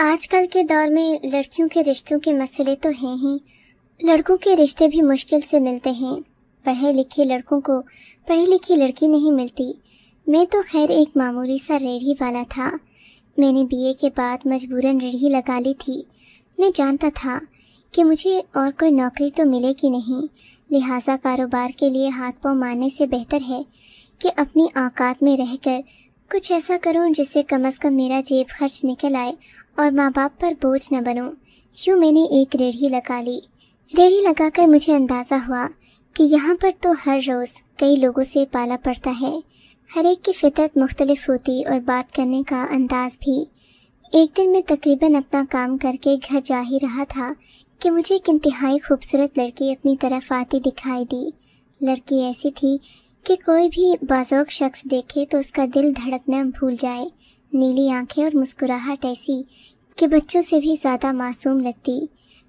آج کل کے دور میں لڑکیوں کے رشتوں کے مسئلے تو ہیں ہی، لڑکوں کے رشتے بھی مشکل سے ملتے ہیں۔ پڑھے لکھے لڑکوں کو پڑھی لکھی لڑکی نہیں ملتی۔ میں تو خیر ایک معمولی سا ریڑھی والا تھا۔ میں نے BA کے بعد مجبوراً ریڑھی لگا لی تھی۔ میں جانتا تھا کہ مجھے اور کوئی نوکری تو ملے گی نہیں، لہٰذا کاروبار کے لیے ہاتھ پاؤں مارنے سے بہتر ہے کہ اپنی اوقات میں رہ کر کچھ ایسا کروں جس سے کم از کم میرا جیب خرچ نکل آئے اور ماں باپ پر بوجھ نہ بنوں۔ یوں میں نے ایک ریڑھی لگا لی۔ ریڑھی لگا کر مجھے اندازہ ہوا کہ یہاں پر تو ہر روز کئی لوگوں سے پالا پڑتا ہے، ہر ایک کی فطرت مختلف ہوتی اور بات کرنے کا انداز بھی۔ ایک دن میں تقریباً اپنا کام کر کے گھر جا ہی رہا تھا کہ مجھے ایک انتہائی خوبصورت لڑکی اپنی طرف آتی دکھائی دی۔ لڑکی ایسی تھی کہ کوئی بھی باذوق شخص دیکھے تو اس کا دل دھڑکنا بھول جائے۔ نیلی آنکھیں اور مسکراہٹ ایسی کہ بچوں سے بھی زیادہ معصوم لگتی۔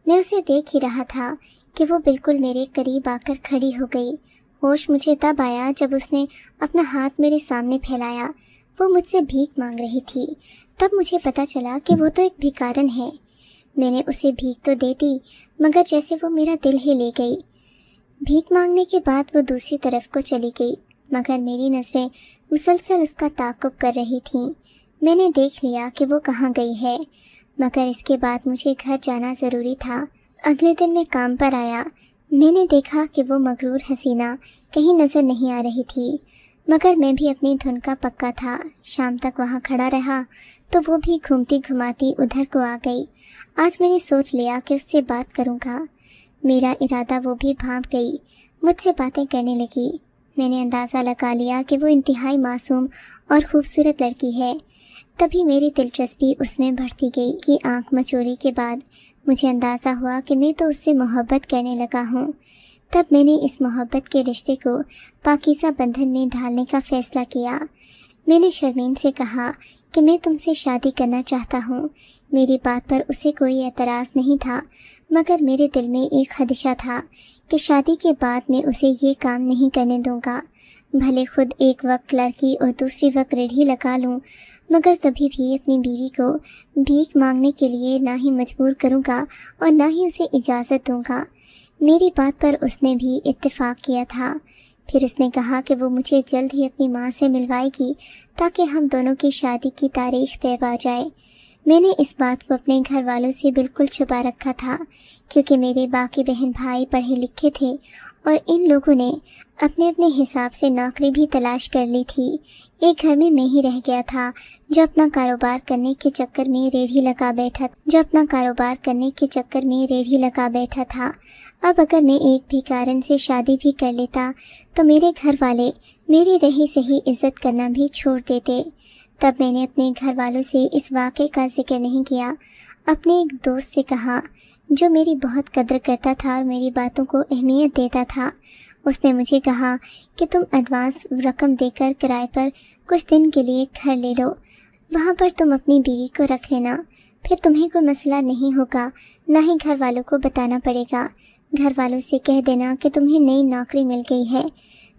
میں اسے دیکھ ہی رہا تھا کہ وہ بالکل میرے قریب آ کر کھڑی ہو گئی۔ ہوش مجھے تب آیا جب اس نے اپنا ہاتھ میرے سامنے پھیلایا۔ وہ مجھ سے بھیک مانگ رہی تھی۔ تب مجھے پتہ چلا کہ وہ تو ایک بھکارن ہے۔ میں نے اسے بھیک تو دے دی مگر جیسے وہ میرا دل ہی لے گئی۔ بھیک مانگنے کے بعد وہ دوسری طرف کو چلی گئی مگر میری نظریں مسلسل اس کا تعاقب کر رہی تھیں۔ میں نے دیکھ لیا کہ وہ کہاں گئی ہے مگر اس کے بعد مجھے گھر جانا ضروری تھا۔ اگلے دن میں کام پر آیا۔ میں نے دیکھا کہ وہ مغرور حسینہ کہیں نظر نہیں آ رہی تھی مگر میں بھی اپنی دھن کا پکا تھا۔ شام تک وہاں کھڑا رہا تو وہ بھی گھومتی گھماتی ادھر کو آ گئی۔ آج میں نے سوچ لیا کہ اس سے بات کروں گا۔ میرا ارادہ وہ بھی بھانپ گئی، مجھ سے باتیں کرنے لگی۔ میں نے اندازہ لگا لیا کہ وہ انتہائی معصوم اور خوبصورت لڑکی ہے۔ تبھی میری دلچسپی اس میں بڑھتی گئی کہ آنکھ مچولی کے بعد مجھے اندازہ ہوا کہ میں تو اس سے محبت کرنے لگا ہوں۔ تب میں نے اس محبت کے رشتے کو پاکیزہ بندھن میں ڈھالنے کا فیصلہ کیا۔ میں نے شرمین سے کہا کہ میں تم سے شادی کرنا چاہتا ہوں۔ میری بات پر اسے کوئی اعتراض نہیں تھا مگر میرے دل میں ایک خدشہ تھا کہ شادی کے بعد میں اسے یہ کام نہیں کرنے دوں گا۔ بھلے خود ایک وقت لڑکی اور دوسری وقت ریڑھی لگا لوں مگر کبھی بھی اپنی بیوی کو بھیک مانگنے کے لیے نہ ہی مجبور کروں گا اور نہ ہی اسے اجازت دوں گا۔ میری بات پر اس نے بھی اتفاق کیا تھا۔ پھر اس نے کہا کہ وہ مجھے جلد ہی اپنی ماں سے ملوائے گی تاکہ ہم دونوں کی شادی کی تاریخ طے پا جائے۔ میں نے اس بات کو اپنے گھر والوں سے بالکل چھپا رکھا تھا کیونکہ میرے باقی بہن بھائی پڑھے لکھے تھے اور ان لوگوں نے اپنے اپنے حساب سے نوکری بھی تلاش کر لی تھی۔ ایک گھر میں ہی رہ گیا تھا جو اپنا کاروبار کرنے کے چکر میں ریڑھی لگا بیٹھا تھا۔ اب اگر میں ایک بھکارن سے شادی بھی کر لیتا تو میرے گھر والے میری رہی سہی عزت کرنا بھی چھوڑ دیتے۔ تب میں نے اپنے گھر والوں سے اس واقعے کا ذکر نہیں کیا۔ اپنے ایک دوست سے کہا جو میری بہت قدر کرتا تھا اور میری باتوں کو اہمیت دیتا تھا۔ اس نے مجھے کہا کہ تم ایڈوانس رقم دے کر کرائے پر کچھ دن کے لیے گھر لے لو، وہاں پر تم اپنی بیوی کو رکھ لینا، پھر تمہیں کوئی مسئلہ نہیں ہوگا، نہ ہی گھر والوں کو بتانا پڑے گا۔ گھر والوں سے کہہ دینا کہ تمہیں نئی نوکری مل گئی ہے۔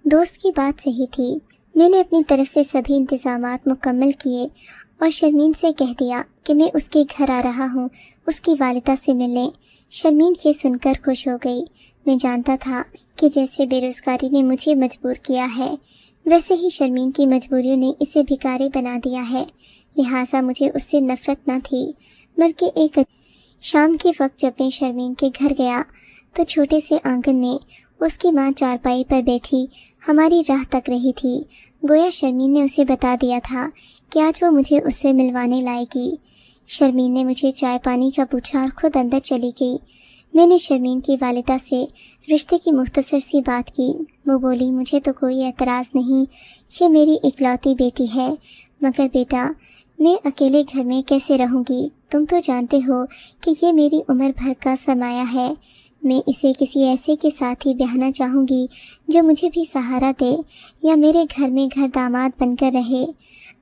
دوست کی بات صحیح تھی۔ میں نے اپنی طرف سے سبھی انتظامات مکمل کیے اور شرمین سے کہہ دیا کہ میں اس کے گھر آ رہا ہوں اس کی والدہ سے ملنے۔ شرمین یہ سن کر خوش ہو گئی۔ میں جانتا تھا کہ جیسے بے روزگاری نے مجھے مجبور کیا ہے ویسے ہی شرمین کی مجبوریوں نے اسے بھکاری بنا دیا ہے، لہٰذا مجھے اس سے نفرت نہ تھی بلکہ ایک شام کے وقت جب میں شرمین کے گھر گیا تو چھوٹے سے آنگن میں اس کی ماں چارپائی پر بیٹھی ہماری راہ تک رہی تھی۔ گویا شرمین نے اسے بتا دیا تھا کہ آج وہ مجھے اس سے ملوانے لائے گی۔ شرمین نے مجھے چائے پانی کا پوچھا اور خود اندر چلی گئی۔ میں نے شرمین کی والدہ سے رشتے کی مختصر سی بات کی۔ وہ بولی مجھے تو کوئی اعتراض نہیں، یہ میری اکلوتی بیٹی ہے، مگر بیٹا میں اکیلے گھر میں کیسے رہوں گی؟ تم تو جانتے ہو کہ یہ میری عمر بھر کا سرمایہ ہے۔ میں اسے کسی ایسے کے ساتھ ہی بیاہنا چاہوں گی جو مجھے بھی سہارا دے یا میرے گھر میں گھر داماد بن کر رہے۔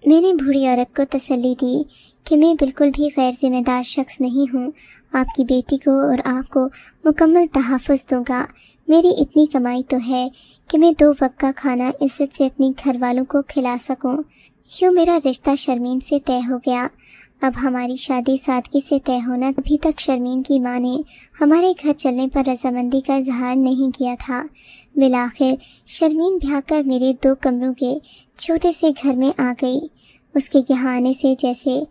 میں نے بوڑھی عورت کو تسلی دی کہ میں بالکل بھی غیر ذمہ دار شخص نہیں ہوں، آپ کی بیٹی کو اور آپ کو مکمل تحفظ دوں گا۔ میری اتنی کمائی تو ہے کہ میں 2 وقت کا کھانا عزت سے اپنی گھر والوں کو کھلا سکوں۔ یوں میرا رشتہ شرمین سے طے ہو گیا۔ اب ہماری شادی سادگی سے طے ہونا ابھی تک شرمین کی ماں نے ہمارے گھر چلنے پر رضامندی کا اظہار نہیں کیا تھا۔ بالآخر شرمین بھاگ کر میرے 2 کمروں کے چھوٹے سے گھر میں آ گئی۔ اس کے یہاں آنے سے جیسے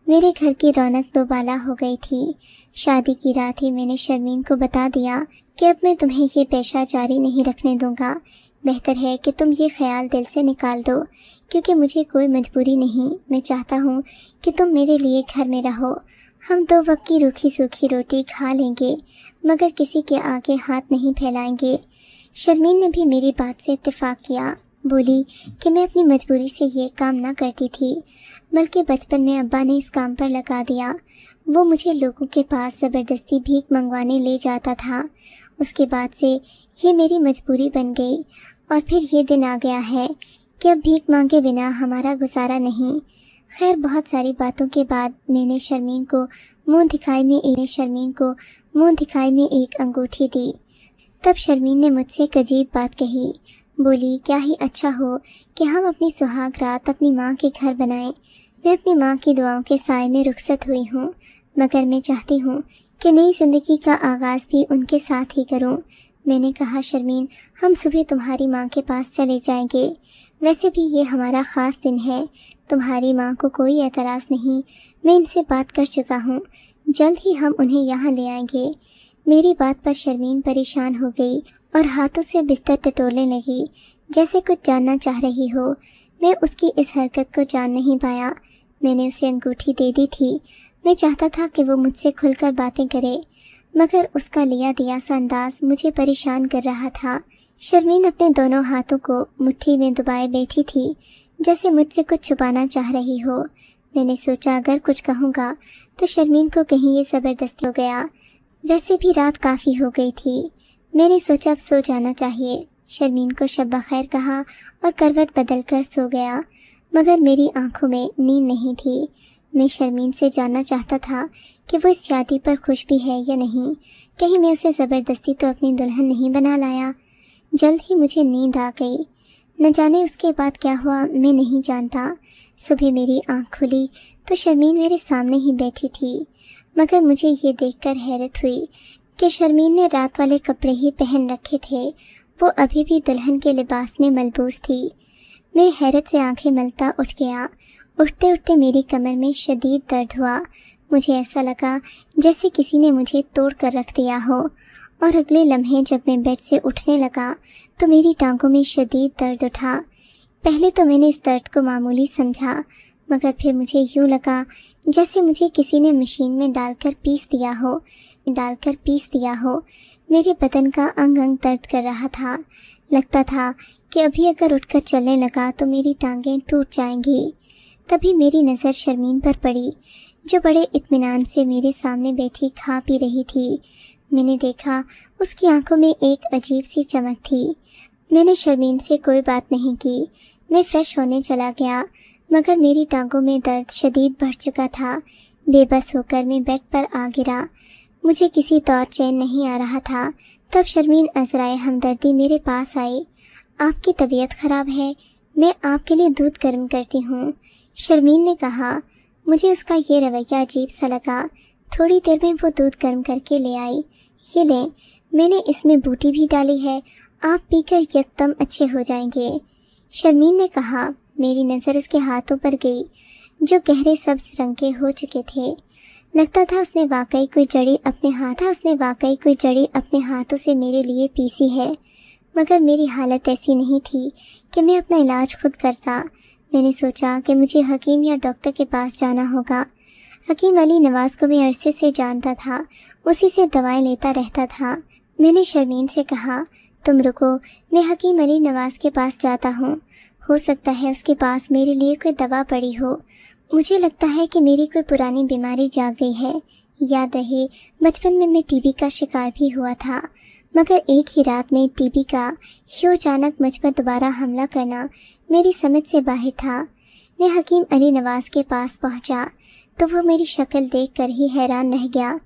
میرے گھر کی رونق دوبالا ہو گئی تھی۔ شادی کی رات ہی میں نے شرمین کو بتا دیا کہ اب میں تمہیں یہ پیشہ جاری نہیں رکھنے دوں گا، بہتر ہے کہ تم یہ خیال دل سے نکال دو، کیونکہ مجھے کوئی مجبوری نہیں، میں چاہتا ہوں کہ تم میرے لیے گھر میں رہو، ہم 2 وقت کی روکھی سوکھی روٹی کھا لیں گے، مگر کسی کے آگے ہاتھ نہیں پھیلائیں گے۔ شرمین نے بھی میری بات سے اتفاق کیا، بولی کہ میں اپنی مجبوری سے یہ کام نہ کرتی تھی، بلکہ بچپن میں ابا نے اس کام پر لگا دیا، وہ مجھے لوگوں کے پاس زبردستی بھیک منگوانے لے جاتا تھا، اس کے بعد سے یہ میری مجبوری بن گئی، اور پھر یہ دن آ گیا ہے کہ اب بھیک مانگے بنا ہمارا گزارا نہیں۔ خیر، بہت ساری باتوں کے بعد میں نے شرمین کو منہ دکھائی میں ایک انگوٹھی دی۔ تب شرمین نے مجھ سے ایک عجیب بات کہی، بولی کیا ہی اچھا ہو کہ ہم اپنی سہاگ رات اپنی ماں کے گھر بنائیں۔ میں اپنی ماں کی دعاؤں کے سائے میں رخصت ہوئی ہوں، مگر میں چاہتی ہوں کہ نئی زندگی کا آغاز بھی ان کے ساتھ ہی کروں۔ میں نے کہا شرمین، ہم صبح تمہاری ماں کے پاس چلے جائیں گے، ویسے بھی یہ ہمارا خاص دن ہے، تمہاری ماں کو کوئی اعتراض نہیں، میں ان سے بات کر چکا ہوں، جلد ہی ہم انہیں یہاں لے آئیں گے۔ میری بات پر شرمین پریشان ہو گئی اور ہاتھوں سے بستر ٹٹولنے لگی، جیسے کچھ جاننا چاہ رہی ہو۔ میں اس کی اس حرکت کو جان نہیں پایا۔ میں نے اسے انگوٹھی دے دی تھی، میں چاہتا تھا کہ وہ مجھ سے کھل کر باتیں کرے، مگر اس کا لیا دیا سا انداز مجھے پریشان کر رہا تھا۔ شرمین اپنے دونوں ہاتھوں کو مٹھی میں دبائے بیٹھی تھی، جیسے مجھ سے کچھ چھپانا چاہ رہی ہو۔ میں نے سوچا اگر کچھ کہوں گا تو شرمین کو کہیں یہ زبردستی ہو گیا، ویسے بھی رات کافی ہو گئی تھی، میں نے سوچا اب سو جانا چاہیے۔ شرمین کو شب بخیر کہا اور کروٹ بدل کر سو گیا، مگر میری آنکھوں میں نیند نہیں تھی۔ میں شرمین سے جاننا چاہتا تھا کہ وہ اس شادی پر خوش بھی ہے یا نہیں، کہیں میں اسے زبردستی تو اپنی دلہن نہیں بنا لایا۔ جلد ہی مجھے نیند آ گئی، نہ جانے اس کے بعد کیا ہوا میں نہیں جانتا۔ صبح میری آنکھ کھلی تو شرمین میرے سامنے ہی بیٹھی تھی، مگر مجھے یہ دیکھ کر حیرت ہوئی کہ شرمین نے رات والے کپڑے ہی پہن رکھے تھے، وہ ابھی بھی دلہن کے لباس میں ملبوس تھی۔ میں حیرت سے آنکھیں ملتا اٹھ گیا، اٹھتے اٹھتے میری کمر میں شدید درد ہوا، مجھے ایسا لگا جیسے کسی نے مجھے توڑ کر رکھ دیا ہو، اور اگلے لمحے جب میں بیڈ سے اٹھنے لگا تو میری ٹانگوں میں شدید درد اٹھا۔ پہلے تو میں نے اس درد کو معمولی سمجھا، مگر پھر مجھے یوں لگا جیسے مجھے کسی نے مشین میں ڈال کر پیس دیا ہو۔ میرے بدن کا انگ انگ درد کر رہا تھا، لگتا تھا کہ ابھی اگر اٹھ کر چلنے لگا تو میری ٹانگیں ٹوٹ جائیں گی۔ تبھی میری نظر شرمین پر پڑی، جو بڑے اطمینان سے میرے سامنے بیٹھی کھا پی رہی تھی۔ میں نے دیکھا اس کی آنکھوں میں ایک عجیب سی چمک تھی۔ میں نے شرمین سے کوئی بات نہیں کی، میں فریش ہونے چلا گیا، مگر میری ٹانگوں میں درد شدید بڑھ چکا تھا۔ بے بس ہو کر میں بیڈ پر آ گرا، مجھے کسی طور چین نہیں آ رہا تھا۔ تب شرمین عذرائے ہمدردی میرے پاس آئی۔ آپ کی طبیعت خراب ہے، میں آپ کے لیے دودھ گرم کرتی ہوں، شرمین نے کہا۔ مجھے اس کا یہ رویہ عجیب سا لگا۔ تھوڑی دیر میں وہ دودھ گرم کر کے لے آئی۔ یہ لیں، میں نے اس میں بوٹی بھی ڈالی ہے، آپ پی کر یکدم اچھے ہو جائیں گے، شرمین نے کہا۔ میری نظر اس کے ہاتھوں پر گئی جو گہرے سبز رنگ کے ہو چکے تھے۔ لگتا تھا اس نے واقعی کوئی جڑی اپنے ہاتھوں سے میرے لیے پیسی ہے، مگر میری حالت ایسی نہیں تھی کہ میں اپنا علاج خود کرتا۔ میں نے سوچا کہ مجھے حکیم یا ڈاکٹر کے پاس جانا ہوگا۔ حکیم علی نواز کو میں عرصے سے جانتا تھا، اسی سے دوائیں لیتا رہتا تھا۔ میں نے شرمین سے کہا، تم رکو، میں حکیم علی نواز کے پاس جاتا ہوں، ہو سکتا ہے اس کے پاس میرے لیے کوئی دوا پڑی ہو، مجھے لگتا ہے کہ میری کوئی پرانی بیماری جاگ گئی ہے۔ یاد رہے بچپن میں ٹی بی کا شکار بھی ہوا تھا، مگر ایک ہی رات میں ٹی بی کا یوں اچانک مجھ پر دوبارہ حملہ کرنا میری سمجھ سے باہر تھا۔ میں حکیم علی نواز کے پاس پہنچا تو وہ میری شکل دیکھ کر ہی حیران رہ گیا۔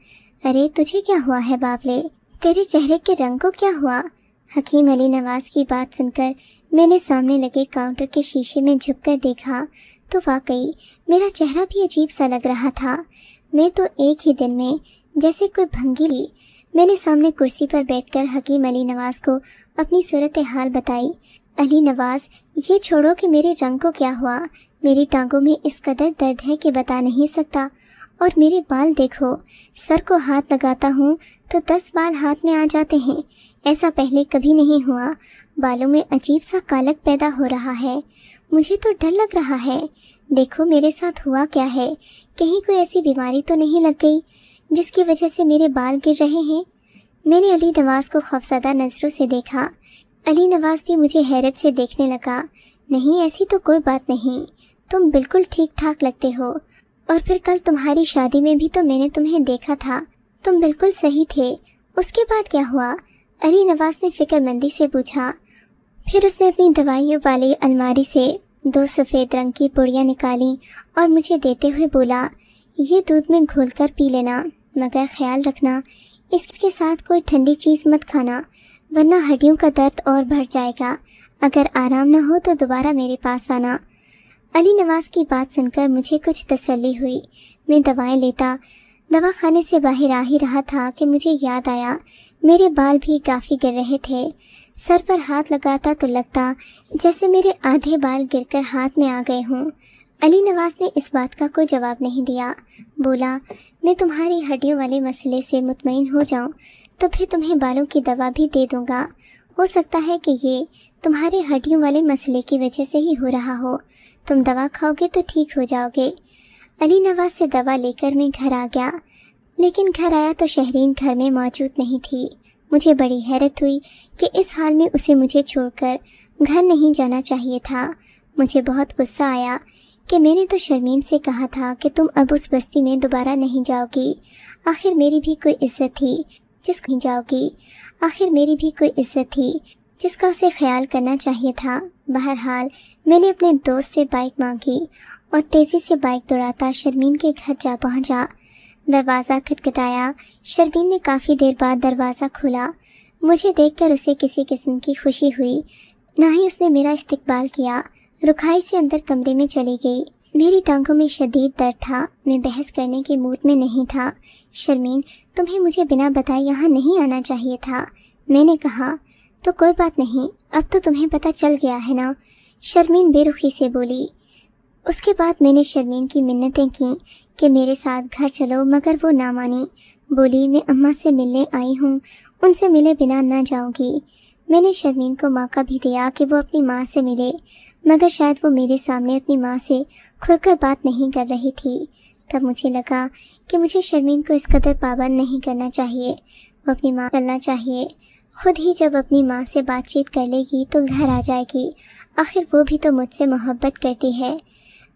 ارے تجھے کیا ہوا ہے باولے، تیرے چہرے کے رنگ کو کیا ہوا؟ حکیم علی نواز کی بات سن کر میں نے سامنے لگے کاؤنٹر کے شیشے میں جھک کر دیکھا تو واقعی میرا چہرہ بھی عجیب سا لگ رہا تھا۔ میں تو ایک ہی دن میں جیسے کوئی بھنگی لی۔ میں نے سامنے کرسی پر بیٹھ کر حکیم علی نواز کو اپنی صورتحال بتائی۔ علی نواز، یہ چھوڑو کہ میرے رنگ کو کیا ہوا، میری ٹانگوں میں اس قدر درد ہے کہ بتا نہیں سکتا، اور میرے بال دیکھو، سر کو ہاتھ لگاتا ہوں تو 10 بال ہاتھ میں آ جاتے ہیں، ایسا پہلے کبھی نہیں ہوا۔ بالوں میں عجیب سا کالک پیدا ہو رہا ہے، مجھے تو ڈر لگ رہا ہے۔ دیکھو میرے ساتھ ہوا کیا ہے، کہیں کوئی ایسی بیماری تو نہیں لگ گئی جس کی وجہ سے میرے بال گر رہے ہیں۔ میں نے علی نواز کو خوفزدہ نظروں سے دیکھا۔ علی نواز بھی مجھے حیرت سے دیکھنے لگا۔ نہیں، ایسی تو کوئی بات نہیں، تم بالکل ٹھیک ٹھاک لگتے ہو، اور پھر کل تمہاری شادی میں بھی تو میں نے تمہیں دیکھا تھا، تم بالکل صحیح تھے۔ اس کے بعد کیا ہوا؟ علی نواز نے فکر مندی سے پوچھا۔ پھر اس نے اپنی دوائیوں والی الماری سے 2 سفید رنگ کی پڑیاں نکالیں اور مجھے دیتے ہوئے بولا، یہ دودھ میں گھول کر پی لینا، مگر خیال رکھنا اس کے ساتھ کوئی ٹھنڈی چیز مت کھانا، ورنہ ہڈیوں کا درد اور بڑھ جائے گا۔ اگر آرام نہ ہو تو دوبارہ میرے پاس آنا۔ علی نواز کی بات سن کر مجھے کچھ تسلی ہوئی۔ میں دوائیں لیتا دوا خانے سے باہر آ ہی رہا تھا کہ مجھے یاد آیا میرے بال بھی کافی گر رہے تھے۔ سر پر ہاتھ لگاتا تو لگتا جیسے میرے آدھے بال گر کر ہاتھ میں آ گئے ہوں۔ علی نواز نے اس بات کا کوئی جواب نہیں دیا۔ بولا، میں تمہاری ہڈیوں والے مسئلے سے مطمئن ہو جاؤں تو پھر تمہیں بالوں کی دوا بھی دے دوں گا۔ ہو سکتا ہے کہ یہ تمہارے ہڈیوں والے مسئلے کی وجہ سے ہی ہو رہا ہو، تم دوا کھاؤ گے تو ٹھیک ہو جاؤ گے۔ علی نواز سے دوا لے کر میں گھر آ گیا، لیکن گھر آیا تو شہرین گھر میں موجود نہیں تھی۔ مجھے بڑی حیرت ہوئی کہ اس حال میں اسے مجھے چھوڑ کر گھر نہیں جانا چاہیے تھا۔ مجھے بہت غصہ آیا کہ میں نے تو شرمین سے کہا تھا کہ تم اب اس بستی میں دوبارہ نہیں جاؤ گی، آخر میری بھی کوئی عزت تھی جس کو جاؤ گی، آخر میری بھی کوئی عزت تھی جس کا اسے خیال کرنا چاہیے تھا۔ بہرحال میں نے اپنے دوست سے بائک مانگی اور تیزی سے بائک دوڑاتا شرمین کے گھر جا پہنچا۔ دروازہ کھٹکھٹایا۔ شرمین نے کافی دیر بعد دروازہ کھولا۔ مجھے دیکھ کر اسے کسی قسم کی خوشی ہوئی، نہ ہی اس نے میرا استقبال کیا۔ رکھائی سے اندر کمرے میں چلی گئی۔ میری ٹانگوں میں شدید درد تھا، میں بحث کرنے کے موڈ میں نہیں تھا۔ شرمین، تمہیں مجھے بنا بتائے یہاں نہیں آنا چاہیے تھا، میں نے کہا۔ تو کوئی بات نہیں، اب تو تمہیں پتہ چل گیا ہے نا، شرمین بے رخی سے بولی۔ اس کے بعد میں نے شرمین کی منتیں کیں کہ میرے ساتھ گھر چلو، مگر وہ نہ مانی۔ بولی، میں اماں سے ملنے آئی ہوں، ان سے ملے بنا نہ جاؤں گی۔ میں نے شرمین کو موقع بھی دیا کہ وہ اپنی ماں سے ملے، مگر شاید وہ میرے سامنے اپنی ماں سے کھل کر بات نہیں کر رہی تھی۔ تب مجھے لگا کہ مجھے شرمین کو اس قدر پابند نہیں کرنا چاہیے، وہ اپنی ماں چلنا چاہیے۔ خود ہی جب اپنی ماں سے بات چیت کر لے گی تو گھر آ جائے گی، آخر وہ بھی تو مجھ سے محبت کرتی ہے۔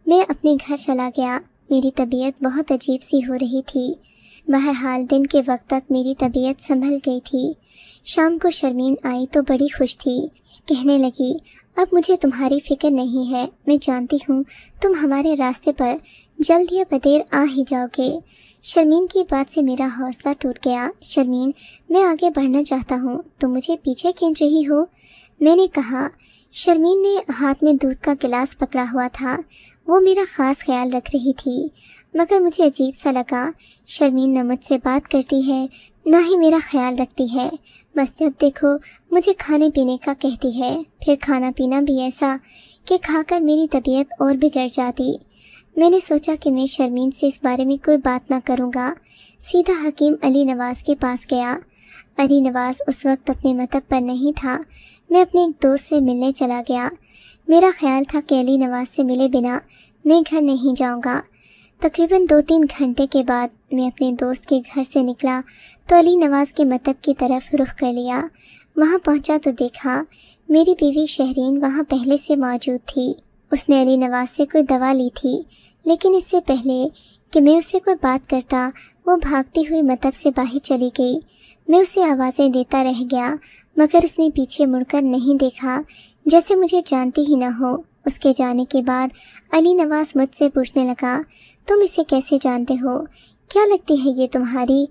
میں اپنے گھر چلا گیا۔ میری طبیعت بہت عجیب سی ہو رہی تھی۔ بہرحال دن کے وقت تک میری طبیعت سنبھل گئی تھی۔ شام کو شرمین آئی تو بڑی خوش تھی، کہنے لگی، اب مجھے تمہاری فکر نہیں ہے، میں جانتی ہوں تم ہمارے راستے پر جلد یا بدیر آ ہی جاؤ گے۔ شرمین کی بات سے میرا حوصلہ ٹوٹ گیا۔ شرمین، میں آگے بڑھنا چاہتا ہوں، تم مجھے پیچھے کھینچ رہی ہو، میں نے کہا۔ شرمین نے ہاتھ میں دودھ کا گلاس پکڑا ہوا تھا، وہ میرا خاص خیال رکھ رہی تھی، مگر مجھے عجیب سا لگا۔ شرمین نہ مجھ سے بات کرتی ہے، نہ ہی میرا خیال رکھتی ہے، بس جب دیکھو مجھے کھانے پینے کا کہتی ہے، پھر کھانا پینا بھی ایسا کہ کھا کر میری طبیعت اور بگڑ جاتی۔ میں نے سوچا کہ میں شرمین سے اس بارے میں کوئی بات نہ کروں گا، سیدھا حکیم علی نواز کے پاس گیا۔ علی نواز اس وقت اپنے مطلب پر نہیں تھا۔ میں اپنے ایک دوست سے ملنے چلا گیا۔ میرا خیال تھا کہ علی نواز سے ملے بنا میں گھر نہیں جاؤں گا۔ تقریباً 2-3 گھنٹے کے بعد میں اپنے دوست کے گھر سے نکلا تو علی نواز کے مطلب کی طرف رخ کر لیا۔ وہاں پہنچا تو دیکھا میری بیوی شہرین وہاں پہلے سے موجود تھی۔ اس نے علی نواز سے کوئی دوا لی تھی، لیکن اس سے پہلے کہ میں اس سے کوئی بات کرتا وہ بھاگتی ہوئی مطلب سے باہر چلی گئی۔ میں اسے آوازیں دیتا رہ گیا، مگر اس نے پیچھے مڑ کر نہیں دیکھا، جیسے مجھے جانتی ہی نہ ہو۔ اس کے جانے کے بعد علی نواز مجھ سے پوچھنے لگا، تم اسے کیسے جانتے ہو؟ کیا لگتی ہے یہ تمہاری؟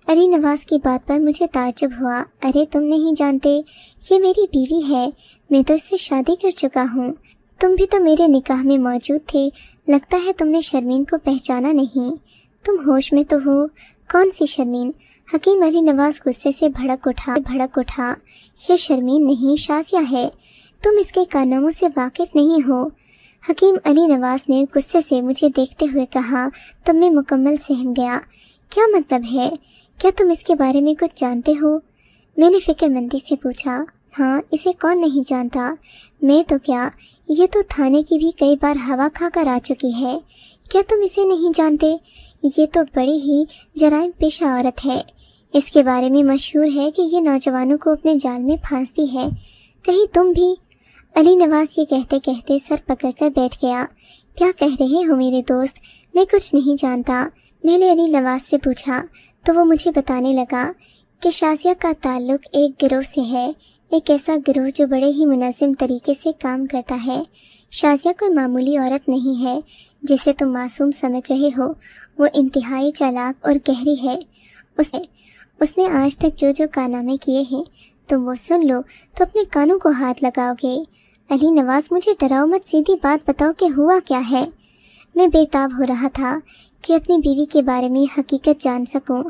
علی نواز کی بات پر مجھے تعجب ہوا۔ ارے تم نہیں جانتے، یہ میری بیوی ہے، میں تو اس سے شادی کر چکا ہوں۔ تم بھی تو میرے نکاح میں موجود تھے، لگتا ہے تم نے شرمین کو پہچانا نہیں۔ تم ہوش میں تو ہو؟ کون سی شرمین؟ حکیم علی نواز غصے سے بھڑک اٹھا۔ یہ شرمین نہیں، شازیہ ہے، تم اس کے کارناموں سے واقف نہیں ہو۔ حکیم علی نواز نے غصے سے مجھے دیکھتے ہوئے کہا، تم میں مکمل سہم گیا۔ کیا مطلب ہے؟ کیا تم اس کے بارے میں کچھ جانتے ہو؟ میں نے فکر مندی سے پوچھا۔ ہاں، اسے کون نہیں جانتا؟ میں تو کیا، یہ تو تھانے کی بھی کئی بار ہوا کھا کر آ چکی ہے۔ کیا تم اسے نہیں جانتے؟ یہ تو بڑی ہی جرائم پیشہ عورت ہے۔ اس کے بارے میں مشہور ہے کہ یہ نوجوانوں کو اپنے جال میں پھانستی ہے۔ کہیں تم بھی؟ علی نواز یہ کہتے کہتے سر پکڑ کر بیٹھ گیا۔ کیا کہہ رہے ہو میرے دوست؟ میں کچھ نہیں جانتا، میں نے علی نواز سے پوچھا تو وہ مجھے بتانے لگا کہ شازیہ کا تعلق ایک گروہ سے ہے، ایک ایسا گروہ جو بڑے ہی منظم طریقے سے کام کرتا ہے۔ شازیہ کوئی معمولی عورت نہیں ہے جسے تم معصوم سمجھ رہے ہو، وہ انتہائی چالاک اور گہری ہے۔ اس نے آج تک جو کارنامے کیے ہیں تم وہ سن لو تو اپنے کانوں کو ہاتھ لگاؤ گے۔ علی نواز مجھے ڈراؤ مت، سیدھی بات بتاؤ کہ ہوا کیا ہے۔ میں بے تاب ہو رہا تھا کہ اپنی بیوی کے بارے میں حقیقت جان سکوں۔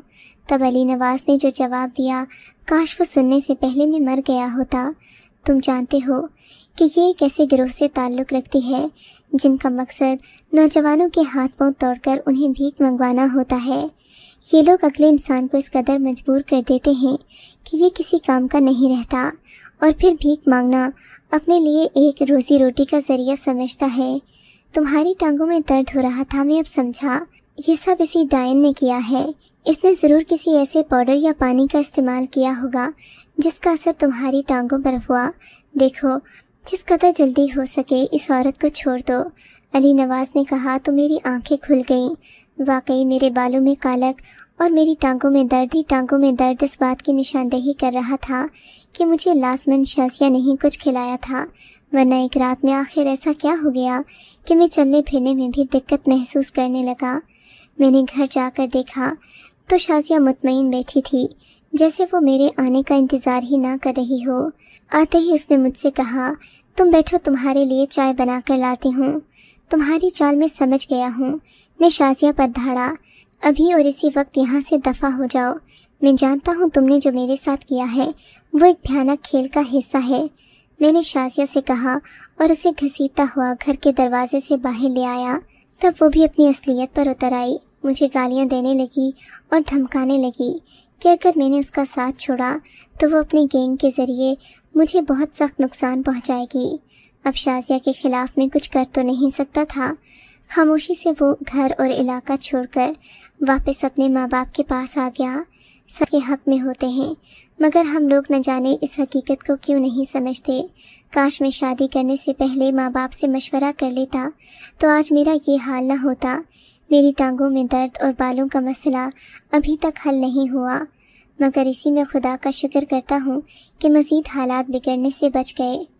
تب علی نواز نے جو جواب دیا، کاش وہ سننے سے پہلے میں مر گیا ہوتا۔ تم جانتے ہو کہ یہ ایک ایسے گروہ سے تعلق رکھتی ہے جن کا مقصد نوجوانوں کے ہاتھ پاؤں توڑ کر انہیں بھیک منگوانا ہوتا ہے۔ یہ لوگ اگلے انسان کو اس قدر مجبور کر دیتے ہیں کہ یہ کسی کام کا نہیں رہتا اور پھر بھیک مانگنا اپنے لیے ایک روزی روٹی کا ذریعہ سمجھتا ہے۔ تمہاری ٹانگوں میں درد ہو رہا تھا، میں اب سمجھا۔ یہ سب اسی ڈائن نے کیا ہے۔ اس نے ضرور کسی ایسے پاؤڈر یا پانی کا استعمال کیا ہوگا جس کا اثر تمہاری ٹانگوں پر ہوا۔ دیکھو، جس قدر جلدی ہو سکے اس عورت کو چھوڑ دو۔ علی نواز نے کہا تو میری آنکھیں کھل گئیں۔ واقعی میرے بالوں میں کالک اور میری ٹانگوں میں درد اس بات کی نشاندہی کر رہا تھا کہ مجھے لازماً شازیہ نہیں کچھ کھلایا تھا، ورنہ ایک رات میں آخر ایسا کیا ہو گیا کہ میں چلنے پھرنے میں بھی دقت محسوس کرنے لگا۔ میں نے گھر جا کر دیکھا تو شازیہ مطمئن بیٹھی تھی، جیسے وہ میرے آنے کا انتظار ہی نہ کر رہی ہو۔ آتے ہی اس نے مجھ سے کہا، تم بیٹھو، تمہارے لیے چائے بنا کر لاتی ہوں۔ تمہاری چال میں سمجھ گیا ہوں۔ میں شازیہ پر دھاڑا، ابھی اور اسی وقت یہاں سے دفع ہو جاؤ۔ میں جانتا ہوں تم نے جو میرے ساتھ کیا ہے وہ ایک بھیانک کھیل کا حصہ ہے، میں نے شازیہ سے کہا اور اسے گھسیٹتا ہوا گھر کے دروازے سے باہر لے آیا۔ تب وہ بھی اپنی اصلیت پر اتر آئی، مجھے گالیاں دینے لگی اور دھمکانے لگی کہ اگر میں نے اس کا ساتھ چھوڑا تو وہ اپنی گینگ کے ذریعے مجھے بہت سخت نقصان پہنچائے گی۔ اب شازیہ کے خلاف میں کچھ کر تو نہیں سکتا تھا۔ خاموشی سے وہ گھر اور علاقہ چھوڑ کر واپس اپنے ماں باپ کے پاس آ گیا۔ سب کے حق میں ہوتے ہیں، مگر ہم لوگ نہ جانے اس حقیقت کو کیوں نہیں سمجھتے۔ کاش میں شادی کرنے سے پہلے ماں باپ سے مشورہ کر لیتا تو آج میرا یہ حال نہ ہوتا۔ میری ٹانگوں میں درد اور بالوں کا مسئلہ ابھی تک حل نہیں ہوا، مگر اسی میں خدا کا شکر کرتا ہوں کہ مزید حالات بگڑنے سے بچ گئے۔